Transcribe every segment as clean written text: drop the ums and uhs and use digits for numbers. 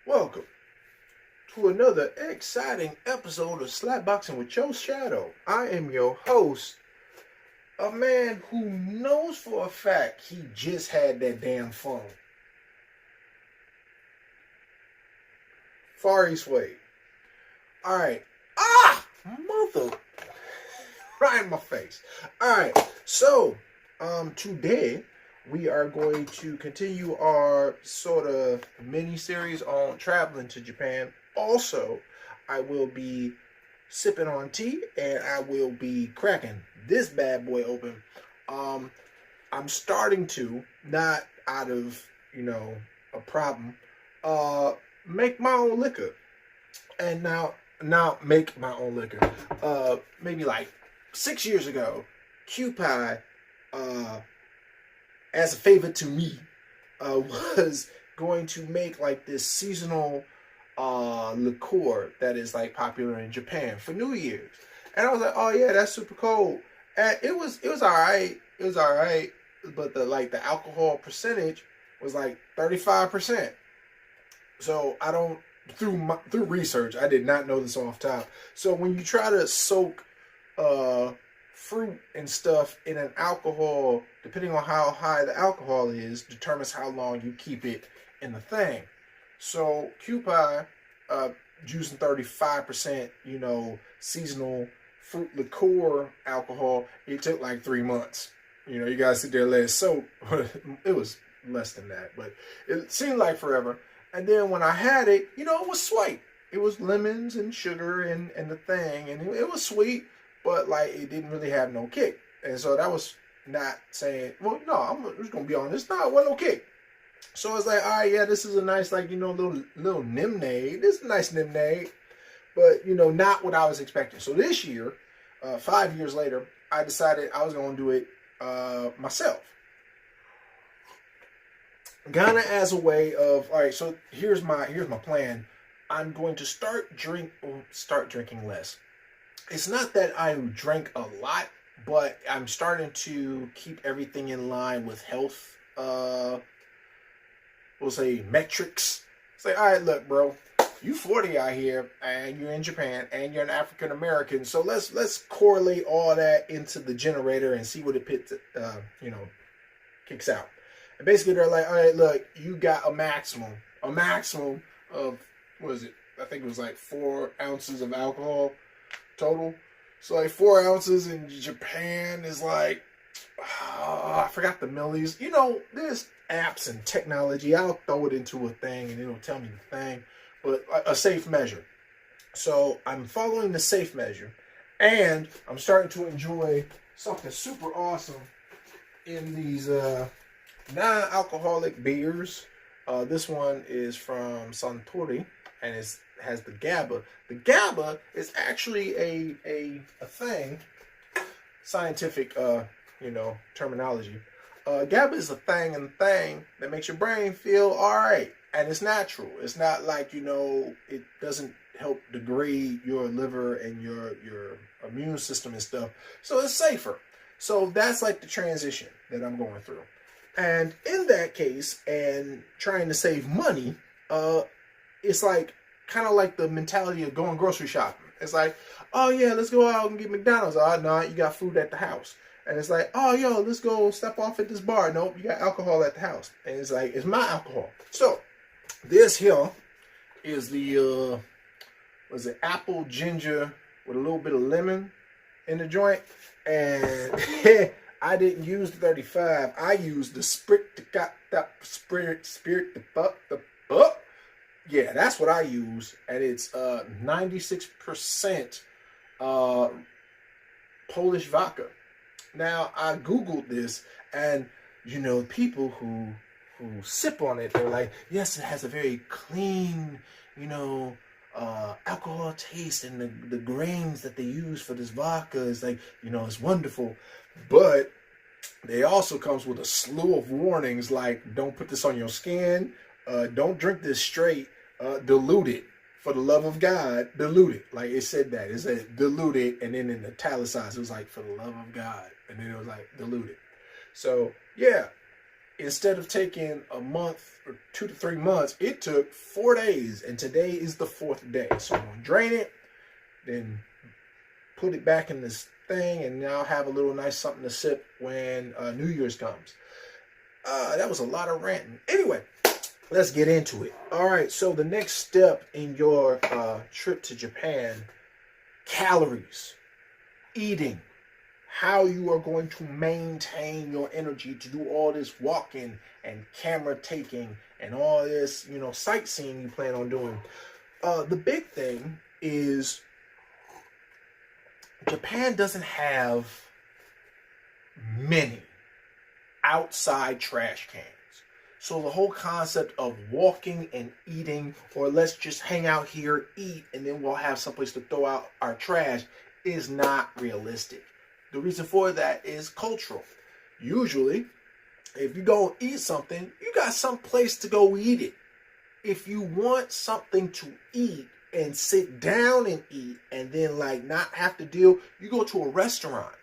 Welcome to another exciting episode of Slapboxing with Your Shadow. I am your host, a man who knows for a fact he just had that damn phone. Far East Wade. Alright. Mother. Right in my face. Alright, so today we are going to continue our sort of mini-series on traveling to Japan. Also, I will be sipping on tea and I will be cracking this bad boy open. I'm starting to, not out of, a problem, make my own liquor. And now make my own liquor. Maybe like 6 years ago, Q-Pie, as a favor to me, was going to make like this seasonal liqueur that is like popular in Japan for New Year's. And I was like, oh yeah, that's super cool. And it was alright. It was alright. But the alcohol percentage was like 35%. So I don't, through research, I did not know this off top. So when you try to soak fruit and stuff in an alcohol, depending on how high the alcohol is, determines how long you keep it in the thing. So Q-Pie, using 35%, seasonal fruit liqueur alcohol, it took like 3 months. You guys sit there and let it soak. It was less than that, but it seemed like forever. And then when I had it, it was sweet. It was lemons and sugar and the thing, and it was sweet, but like it didn't really have no kick. And so that was not saying, well, no, I'm just gonna be honest, no, it wasn't no kick. So it's like, all right, yeah, this is a nice, little nimnade. This is a nice nimnade, but not what I was expecting. So this year, 5 years later, I decided I was gonna do it myself. Kind of as a way of, all right, so here's my plan. I'm going to start drinking less. It's not that I drank a lot, but I'm starting to keep everything in line with health, we'll say metrics. Say, all right, look, bro, you 40 out here and you're in Japan and you're an African American. So let's correlate all that into the generator and see what it kicks out. And basically they're like, all right, look, you got a maximum of, what is it? I think it was like 4 ounces of alcohol total. So like 4 ounces in Japan is like, I forgot the millis. There's apps and technology. I'll throw it into a thing and it'll tell me the thing, but a safe measure. So I'm following the safe measure and I'm starting to enjoy something super awesome in these non-alcoholic beers. This one is from Suntory and has the GABA. The GABA is actually a thing, scientific terminology. GABA is a thing that makes your brain feel all right, and it's natural. It's not like it doesn't help degrade your liver and your immune system and stuff. So it's safer. So that's like the transition that I'm going through. And in that case, and trying to save money, it's like kind of like the mentality of going grocery shopping. It's like, oh yeah, let's go out and get McDonald's. Oh no, you got food at the house. And it's like, oh yo, let's go step off at this bar. Nope, you got alcohol at the house. And it's like, it's my alcohol. So this here is the apple ginger with a little bit of lemon in the joint. And I didn't use the 35. I used the spirit. Yeah, that's what I use, and it's 96% Polish vodka. Now I googled this, and people who sip on it, they're like, yes, it has a very clean, alcohol taste, and the grains that they use for this vodka is like, it's wonderful. But they also comes with a slew of warnings like, don't put this on your skin, don't drink this straight, dilute it. For the love of God, dilute it. Like it said that. It said dilute it, and then in italicized, it was like for the love of God. And then it was like dilute it. So yeah, instead of taking a month or 2 to 3 months, it took 4 days, and today is the 4th day. So I'm gonna drain it, then put it back in this thing, and now have a little nice something to sip when New Year's comes. That was a lot of ranting. Anyway, let's get into it. All right, so the next step in your trip to Japan, calories, eating, how you are going to maintain your energy to do all this walking and camera taking and all this, sightseeing you plan on doing. The big thing is Japan doesn't have many outside trash cans. So the whole concept of walking and eating, or let's just hang out here, eat, and then we'll have someplace to throw out our trash is not realistic. The reason for that is cultural. Usually, if you go eat something, you got some place to go eat it. If you want something to eat and sit down and eat and then not have to deal, you go to a restaurant.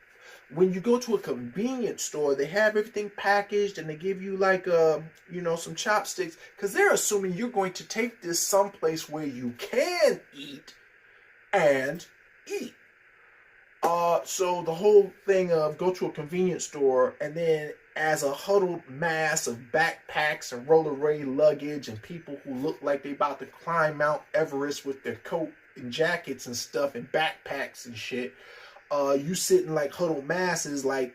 When you go to a convenience store, they have everything packaged and they give you some chopsticks, because they're assuming you're going to take this someplace where you can eat and eat. So the whole thing of go to a convenience store and then as a huddled mass of backpacks and roller luggage and people who look like they about to climb Mount Everest with their coat and jackets and stuff and backpacks and shit, you sit in huddled masses and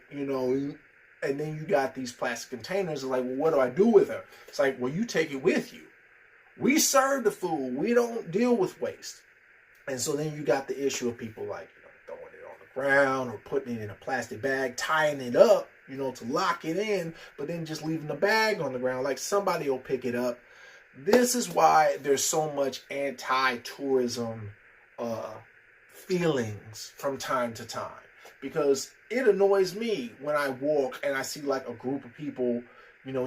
then you got these plastic containers well, what do I do with them? It's well, you take it with you. We serve the food. We don't deal with waste. And so then you got the issue of people throwing it on the ground or putting it in a plastic bag, tying it up, to lock it in, but then just leaving the bag on the ground. Somebody will pick it up. This is why there's so much anti-tourism feelings from time to time, because it annoys me when I walk and I see a group of people,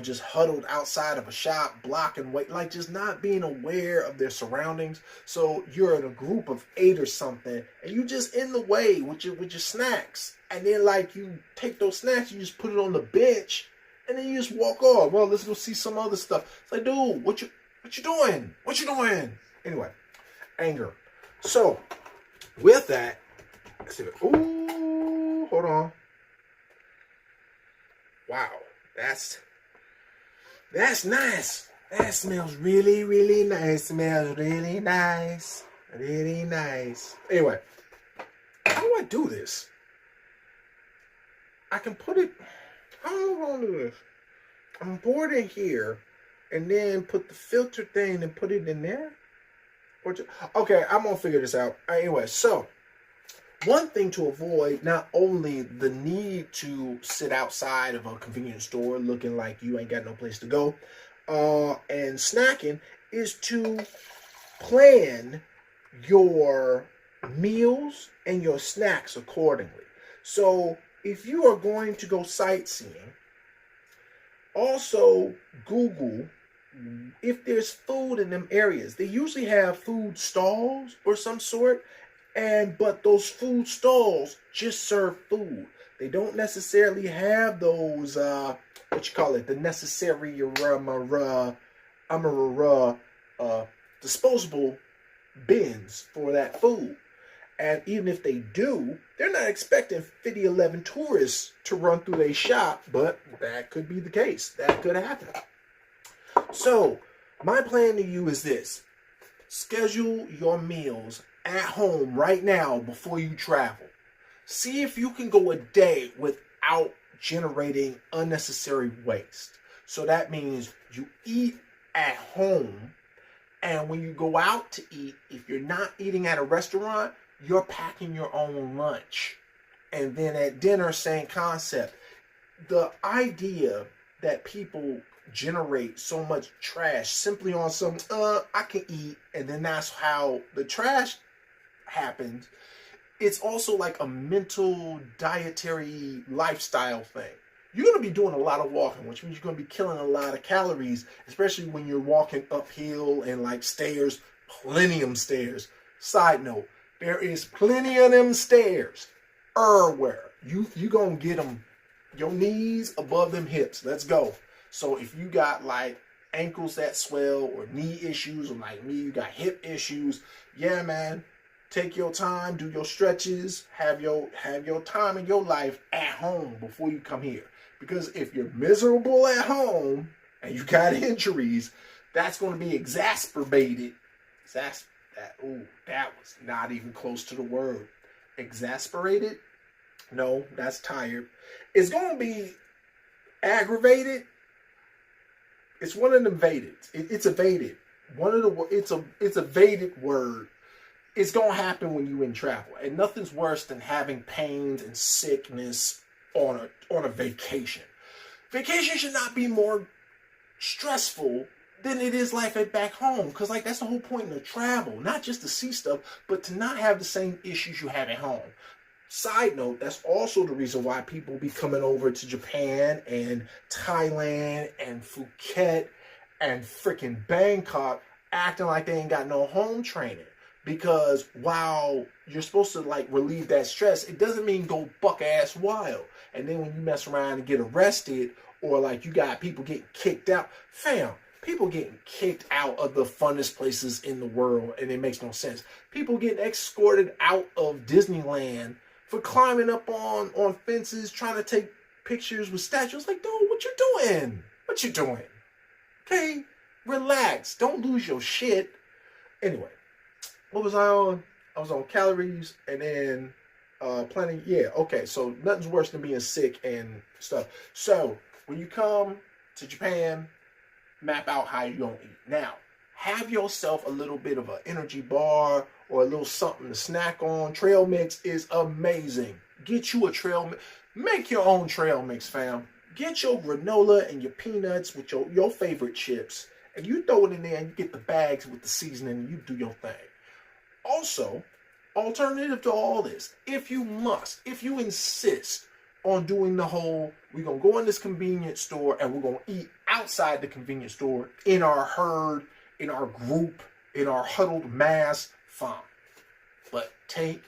just huddled outside of a shop, blocking way, just not being aware of their surroundings. So you're in a group of 8 or something, and you just in the way with your snacks, and then you take those snacks, you just put it on the bench, and then you just walk off. Well, let's go see some other stuff. It's dude, what you doing? What you doing? Anyway, anger. So with that, let's see. Ooh, hold on. Wow, that's nice. That smells really, really nice. Smells really nice. Really nice. Anyway, how do I do this? I can put it, how am I going to do this? I'm going to pour it in here and then put the filter thing and put it in there. Okay, I'm going to figure this out. Anyway, so one thing to avoid, not only the need to sit outside of a convenience store looking like you ain't got no place to go and snacking, is to plan your meals and your snacks accordingly. So if you are going to go sightseeing, also Google if there's food in them areas. They usually have food stalls or some sort, but those food stalls just serve food. They don't necessarily have those the necessary disposable bins for that food. And even if they do, they're not expecting 50-11 tourists to run through their shop, but that could be the case. That could happen. So, my plan to you is this. Schedule your meals at home right now before you travel. See if you can go a day without generating unnecessary waste. So that means you eat at home, and when you go out to eat, if you're not eating at a restaurant, you're packing your own lunch. And then at dinner, same concept. The idea that people generate so much trash simply on some, I can eat, and then that's how the trash happens. It's also like a mental dietary lifestyle thing. You're going to be doing a lot of walking, which means you're going to be killing a lot of calories, especially when you're walking uphill and like stairs, plenty of them stairs. Side note, there is plenty of them stairs everywhere. You going to get them, your knees above them hips. Let's go. So if you got like ankles that swell or knee issues, or like me, you got hip issues, yeah, man, take your time, do your stretches, have your time in your life at home before you come here. Because if you're miserable at home and you got injuries, that's going to be exacerbated. That was not even close to the word. Exasperated? No, that's tired. It's going to be aggravated. It's one of them evaded. It's evaded. It's a evaded word. It's going to happen when you in travel. And nothing's worse than having pains and sickness on a vacation. Vacation should not be more stressful than it is life at back home. Because like that's the whole point of travel. Not just to see stuff, but to not have the same issues you have at home. Side note, that's also the reason why people be coming over to Japan and Thailand and Phuket and freaking Bangkok acting like they ain't got no home training. Because while you're supposed to like relieve that stress, it doesn't mean go buck ass wild. And then when you mess around and get arrested, or like you got people getting kicked out, fam, people getting kicked out of the funnest places in the world, and it makes no sense. People getting escorted out of Disneyland for climbing up on fences, trying to take pictures with statues. Like, dude, what you doing? What you doing? Okay, relax. Don't lose your shit. Anyway, what was I on? I was on calories and then planning. Yeah, okay. So nothing's worse than being sick and stuff. So when you come to Japan, map out how you're going to eat. Now, have yourself a little bit of an energy bar or a little something to snack on. Trail mix is amazing. Get you a trail mix. Make your own trail mix, fam. Get your granola and your peanuts with your favorite chips. And you throw it in there and you get the bags with the seasoning and you do your thing. Also, alternative to all this, if you insist on doing the whole, we're going to go in this convenience store and we're going to eat outside the convenience store in our herd, in our group, in our huddled mass, fine. But take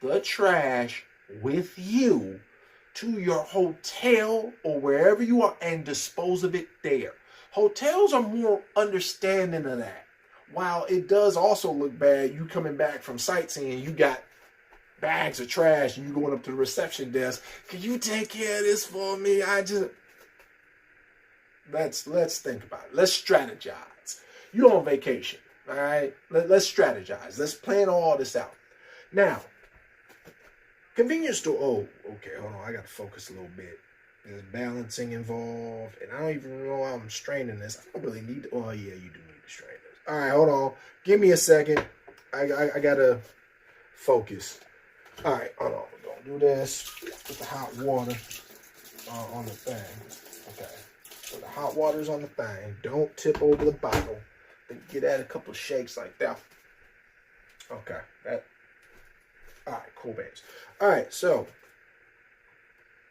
the trash with you to your hotel or wherever you are and dispose of it there. Hotels are more understanding of that. While it does also look bad, you coming back from sightseeing, you got bags of trash and you going up to the reception desk. Can you take care of this for me? Let's think about it. Let's strategize. You're on vacation, all right? Let's strategize. Let's plan all this out. Now, convenience store. Oh, okay, hold on. I got to focus a little bit. There's balancing involved, and I don't even know how I'm straining this. I don't really need to. Oh, yeah, you do need to strain this. All right, hold on. Give me a second. I got to focus. All right, hold on. We're going to do this. Put the hot water on the thing. Okay. So the hot water's on the thing. Don't tip over the bottle. Then get at a couple of shakes like that. Okay. All right, cool beans. All right, so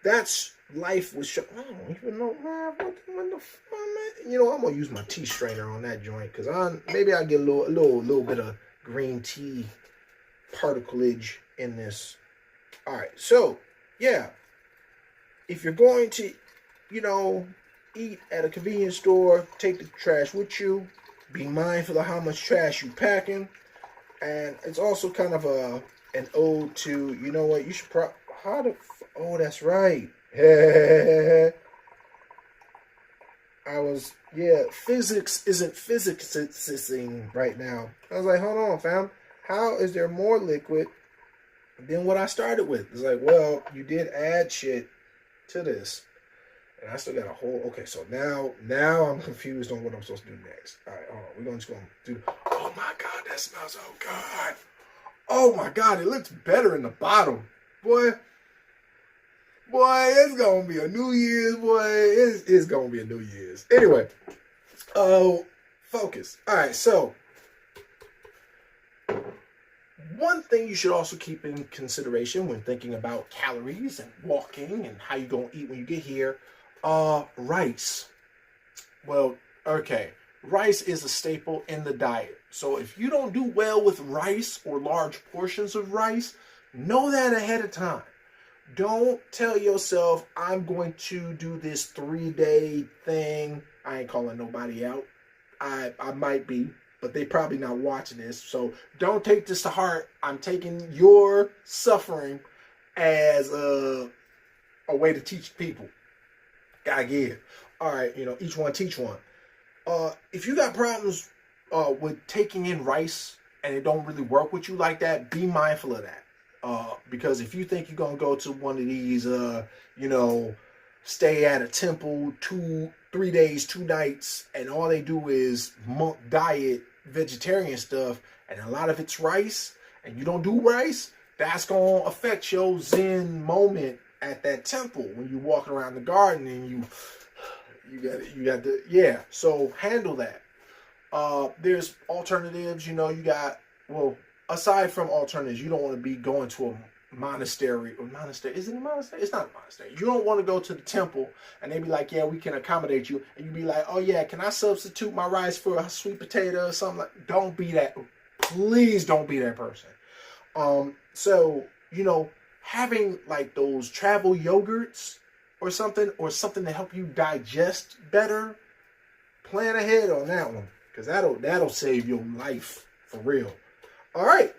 that's life with I don't even know, man. What the fuck, man? You know, I'm gonna use my tea strainer on that joint because maybe I get a little bit of green tea particulage in this. All right, so yeah, if you're going to, eat at a convenience store, take the trash with you. Be mindful of how much trash you're packing, and it's also kind of an ode to, you know what, you should oh, that's right. Physics isn't physicsing right now. I was like, hold on, fam. How is there more liquid than what I started with? It's like, well, you did add shit to this. And I still got a whole, okay, so now I'm confused on what I'm supposed to do next. All right, hold on. We're just going to do, oh my God, that smells so good. Oh my God, it looks better in the bottom. Boy, it's going to be a New Year's, boy. It's going to be a New Year's. Anyway, focus. All right, so one thing you should also keep in consideration when thinking about calories and walking and how you're going to eat when you get here, rice. Well, okay, rice is a staple in the diet. So if you don't do well with rice or large portions of rice, know that ahead of time. Don't tell yourself, I'm going to do this 3-day thing. I ain't calling nobody out. I might be, but they probably not watching this. So don't take this to heart. I'm taking your suffering as a way to teach people. Gotta give. All right, each one teach one. If you got problems with taking in rice and it don't really work with you like that, be mindful of that. Because if you think you're gonna go to one of these, stay at a temple 3 days, 2 nights, and all they do is monk diet, vegetarian stuff, and a lot of it's rice, and you don't do rice, that's gonna affect your Zen moment at that temple when you walking around the garden and you got the yeah. So handle that. There's alternatives. You got aside from alternatives, you don't want to be going to a monastery. Is it a monastery? It's not a monastery. You don't want to go to the temple and they be like, yeah, we can accommodate you, and you be like, oh yeah, can I substitute my rice for a sweet potato or something? Like, don't be that. Please don't be that person. So having like those travel yogurts or something to help you digest better, plan ahead on that one, because that'll save your life for real. All right.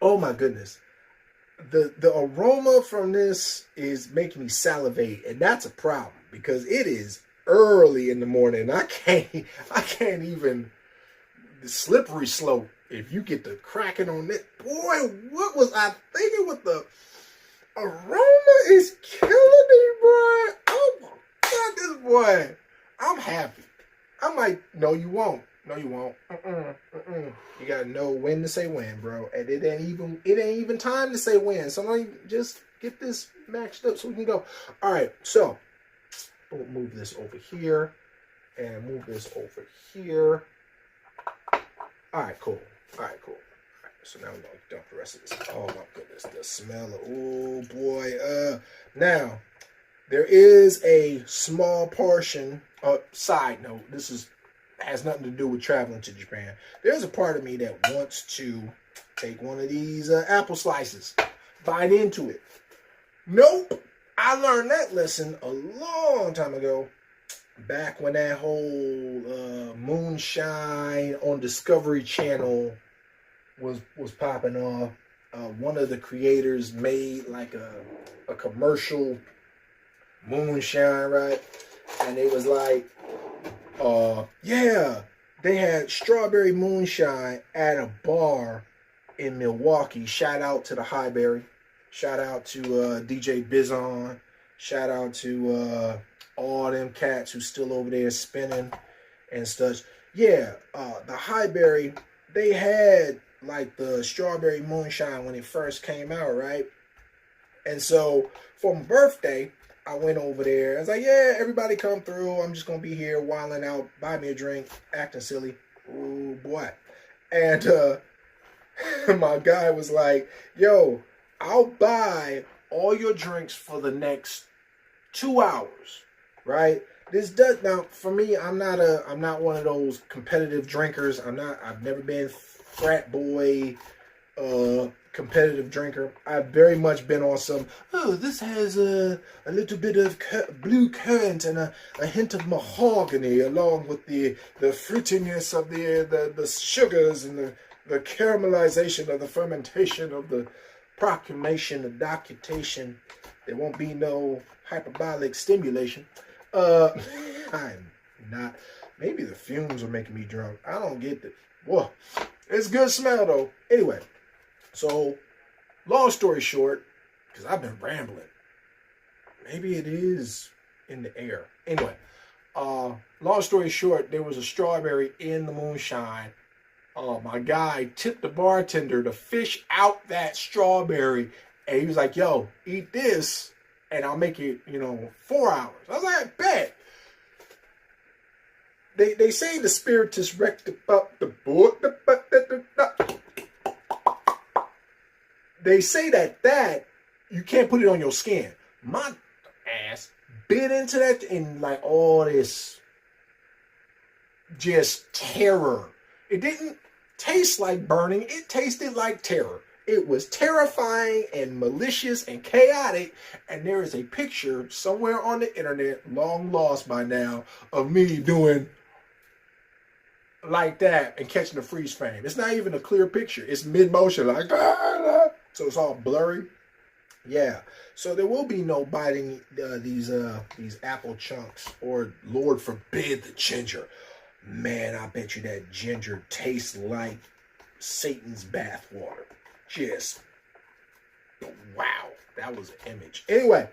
Oh my goodness. The aroma from this is making me salivate, and that's a problem because it is early in the morning. I can't even, the slippery slope. If you get the cracking on it, boy, what was I thinking with the aroma is killing me, boy. Oh my God, this boy. I'm happy. I'm like, no, you won't. No, you won't. You gotta know when to say when, bro. And it ain't even time to say when. So just get this matched up so we can go. All right, so we'll move this over here and move this over here. All right, cool. All right, so now we're gonna dump the rest of this. Oh my goodness, the smell of, oh boy. Now there is a small portion. Side note, has nothing to do with traveling to Japan. There's a part of me that wants to take one of these apple slices, bite into it. Nope, I learned that lesson a long time ago. Back when that whole Moonshine on Discovery Channel was popping off, one of the creators made like a commercial Moonshine, right? And it was like, they had strawberry moonshine at a bar in Milwaukee. Shout out to the Highberry. Shout out to DJ Bizon. Shout out to all them cats who's still over there spinning and stuff. Yeah, the Highberry, they had like the strawberry moonshine when it first came out, right? And so for my birthday, I went over there. I was like, yeah, everybody come through. I'm just going to be here wilding out, buy me a drink, acting silly. Oh, boy. And my guy was like, yo, I'll buy all your drinks for the next 2 hours, right? This does, now for me, I'm not one of those competitive drinkers. I've never been frat boy, competitive drinker. I've very much been on some, this has a little bit of blue currant and a hint of mahogany, along with the fruitiness of the sugars and the caramelization of the fermentation of the proclamation, the documentation. There won't be no hyperbolic stimulation. I'm not. Maybe the fumes are making me drunk. I don't get it. Whoa, it's good smell though. Anyway, so long story short, because I've been rambling. Maybe it is in the air. Anyway, long story short, there was a strawberry in the moonshine. My guy tipped the bartender to fish out that strawberry, and he was like, "Yo, eat this, and I'll make it, 4 hours." I was like, "Bet." They say the spiritus rectify the board. They say that you can't put it on your skin. My ass bit into that and like all this just terror. It didn't taste like burning. It tasted like terror. It was terrifying and malicious and chaotic. And there is a picture somewhere on the internet, long lost by now, of me doing like that and catching the freeze frame. It's not even a clear picture. It's mid-motion, like, so it's all blurry. Yeah. So there will be no biting these apple chunks, or Lord forbid the ginger. Man, I bet you that ginger tastes like Satan's bathwater. Just, wow. That was an image. Anyway,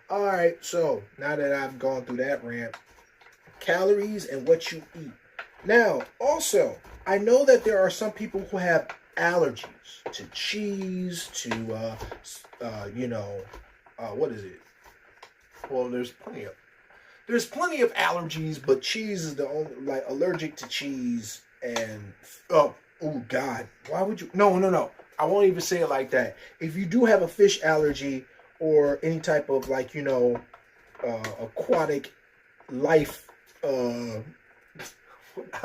all right. So now that I've gone through that rant, calories and what you eat. Now, also, I know that there are some people who have allergies to cheese, to, what is it? Well, there's plenty of allergies, but cheese is the only, like, allergic to cheese and, oh God, why would you, no. I won't even say it like that. If you do have a fish allergy or any type of, like, aquatic life, I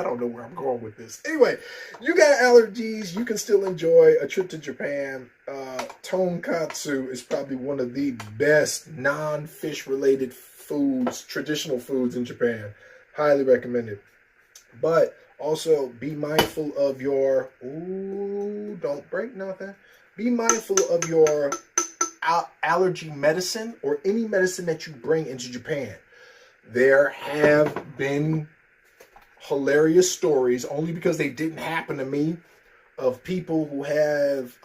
don't know where I'm going with this. Anyway, you got allergies, you can still enjoy a trip to Japan. Tonkatsu is probably one of the best non-fish related foods, traditional foods in Japan. Highly recommended. But also be mindful of your, don't break nothing. Be mindful of your allergy medicine or any medicine that you bring into Japan. There have been hilarious stories, only because they didn't happen to me, of people who have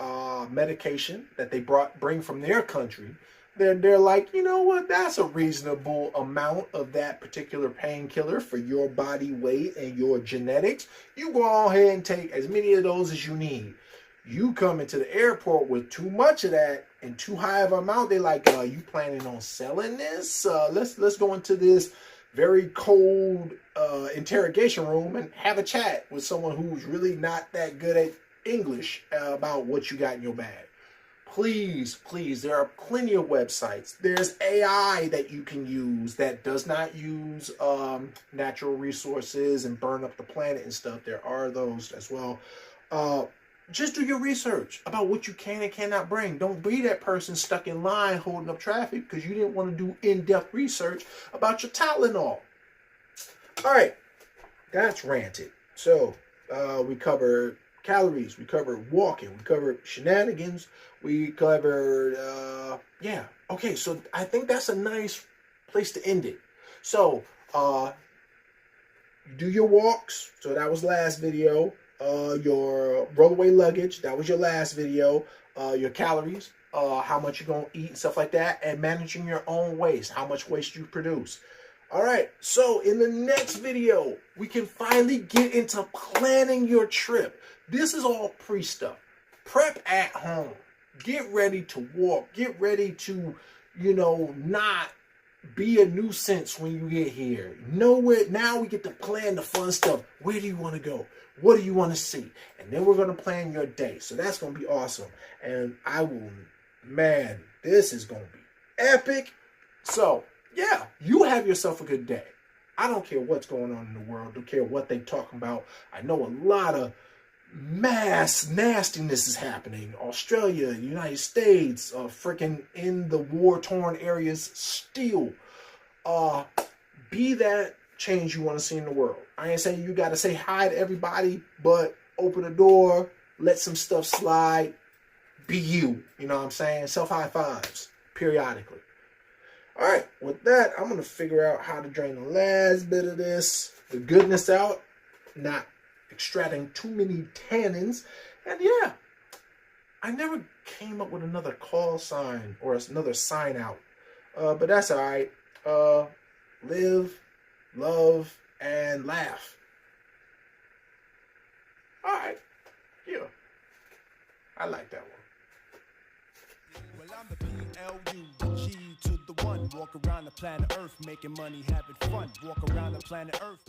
medication that they bring from their country. They're like, you know what, that's a reasonable amount of that particular painkiller for your body weight and your genetics. You go ahead and take as many of those as you need. You come into the airport with too much of that and too high of an amount, they're like, you planning on selling this? Let's go into this very cold interrogation room and have a chat with someone who's really not that good at English about what you got in your bag. Please, there are plenty of websites. There's AI that you can use that does not use natural resources and burn up the planet and stuff. There are those as well. Just do your research about what you can and cannot bring. Don't be that person stuck in line holding up traffic because you didn't want to do in-depth research about your Tylenol. All right, that's ranted. So we covered calories, we covered walking, we covered shenanigans, we covered, okay, so I think that's a nice place to end it. So, do your walks, so that was last video. Your rollaway luggage, that was your last video. Your calories, how much you're going to eat and stuff like that, and managing your own waste, how much waste you produce. All right, so in the next video, we can finally get into planning your trip. This is all pre-stuff. Prep at home. Get ready to walk. Get ready to, not be a nuisance when you get here. Now we get to plan the fun stuff. Where do you want to go? What do you want to see? And then we're going to plan your day. So that's going to be awesome. And this is going to be epic. So, yeah, you have yourself a good day. I don't care what's going on in the world. Don't care what they talking about. I know a lot of mass nastiness is happening. Australia, United States, freaking in the war-torn areas still. Be that change you want to see in the world. I ain't saying you got to say hi to everybody, but open the door, let some stuff slide. Be you. You know what I'm saying? Self-high fives periodically. All right, with that, I'm going to figure out how to drain the last bit of the goodness out, not extracting too many tannins. And yeah, I never came up with another call sign or another sign out. But that's all right. Live, love, and laugh. All right. Yeah. I like that one. Well, I'm the PLU, the G to the one. Walk around the planet Earth, making money, having fun. Walk around the planet Earth.